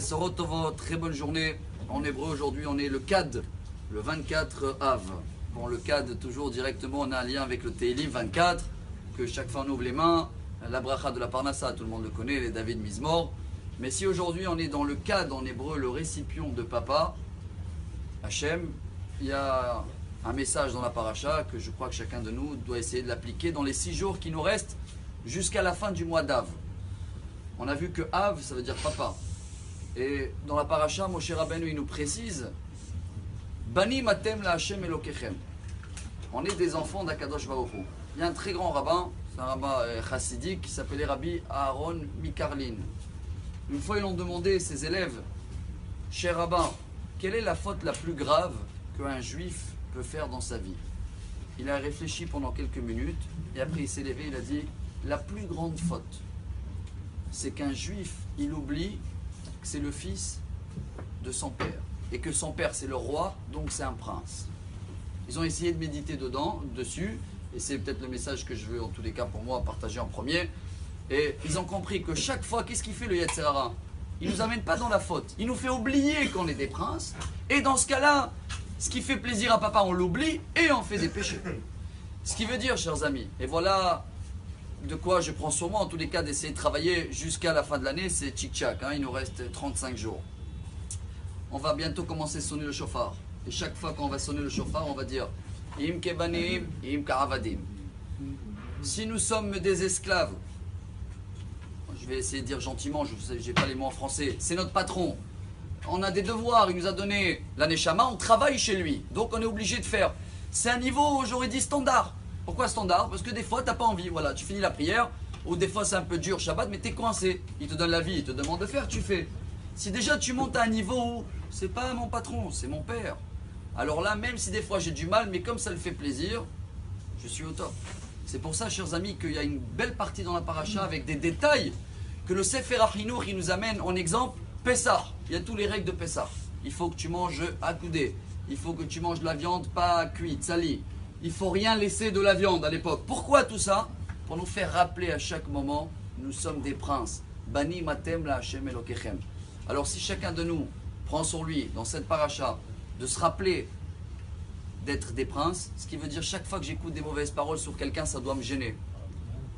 Sorot Tovot, très bonne journée. En hébreu, aujourd'hui, on est le Kad, le 24 Av. Bon, le Kad, toujours directement, on a un lien avec le Teilim 24, que chaque fois on ouvre les mains. La bracha de la Parnassa, tout le monde le connaît, les David Mizmor. Mais si aujourd'hui on est dans le Kad, en hébreu, le récipient de Papa, Hachem, il y a un message dans la paracha que je crois que chacun de nous doit essayer de l'appliquer dans les 6 jours qui nous restent jusqu'à la fin du mois d'Av. On a vu que Av, ça veut dire papa. Et dans la paracha, Moshe Rabbeinu, il nous précise Bani matem la Hashem Elokechem. On est des enfants d'Akadosh Baruch Hu. Il y a un très grand rabbin, c'est un rabbin chassidique qui s'appelait Rabbi Aaron Mikarlin. Une fois, ils ont demandé ses élèves, cher rabbin, quelle est la faute la plus grave qu'un juif peut faire dans sa vie? Il a réfléchi pendant quelques minutes et après il s'est levé, il a dit la plus grande faute, c'est qu'un juif, il oublie que c'est le fils de son père et que son père c'est le roi, donc c'est un prince. Ils ont essayé de méditer dessus, et c'est peut-être le message que je veux en tous les cas pour moi partager en premier. Et ils ont compris que chaque fois, qu'est-ce qu'il fait le Yetzer Hara? Il ne nous amène pas dans la faute, il nous fait oublier qu'on est des princes, et dans ce cas-là, ce qui fait plaisir à papa, on l'oublie et on fait des péchés. Ce qui veut dire, chers amis, et voilà de quoi je prends sur moi en tous les cas d'essayer de travailler jusqu'à la fin de l'année, c'est tchik-tchak, il nous reste 35 jours. On va bientôt commencer à sonner le shofar. Et chaque fois qu'on va sonner le shofar, on va dire Im kebanim, im karavadim. Si nous sommes des esclaves, je vais essayer de dire gentiment, je n'ai pas les mots en français, c'est notre patron. On a des devoirs, il nous a donné la neshama, on travaille chez lui. Donc on est obligé de faire. C'est un niveau, j'aurais dit, standard. Pourquoi standard? Parce que des fois, tu n'as pas envie. Voilà, tu finis la prière, ou des fois c'est un peu dur, Shabbat, mais tu es coincé. Il te donne la vie, il te demande de faire, tu fais. Si déjà tu montes à un niveau où c'est pas mon patron, c'est mon père. Alors là, même si des fois j'ai du mal, mais comme ça le fait plaisir, je suis au top. C'est pour ça, chers amis, qu'il y a une belle partie dans la paracha avec des détails que le Sefer HaChinuch il nous amène en exemple. Pessah, il y a tous les règles de Pessah. Il faut que tu manges accoudé. Il faut que tu manges de la viande pas cuite, salie. Il faut rien laisser de la viande à l'époque. Pourquoi tout ça? Pour nous faire rappeler à chaque moment, nous sommes des princes. Bani matem la Hashem Elokechem. Alors si chacun de nous prend sur lui, dans cette paracha, de se rappeler d'être des princes, ce qui veut dire chaque fois que j'écoute des mauvaises paroles sur quelqu'un, ça doit me gêner.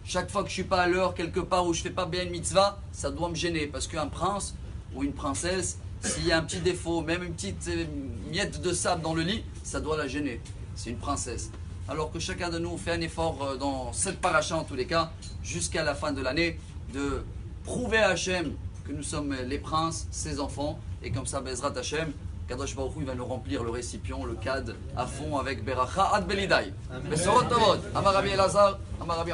Chaque fois que je ne suis pas à l'heure quelque part où je ne fais pas bien une mitzvah, ça doit me gêner. Parce qu'un prince ou une princesse, s'il y a un petit défaut, même une petite miette de sable dans le lit, ça doit la gêner. C'est une princesse. Alors que chacun de nous fait un effort dans cette paracha en tous les cas, jusqu'à la fin de l'année, de prouver à Hachem que nous sommes les princes, ses enfants, et comme ça, Bezrat Hachem, Kadosh Baruch Hu, il va nous remplir le récipient, le Kad, à fond avec Beracha Ad Belidai. Besorot Tovot, Amar Rabbi Elazar, Amar Rabbi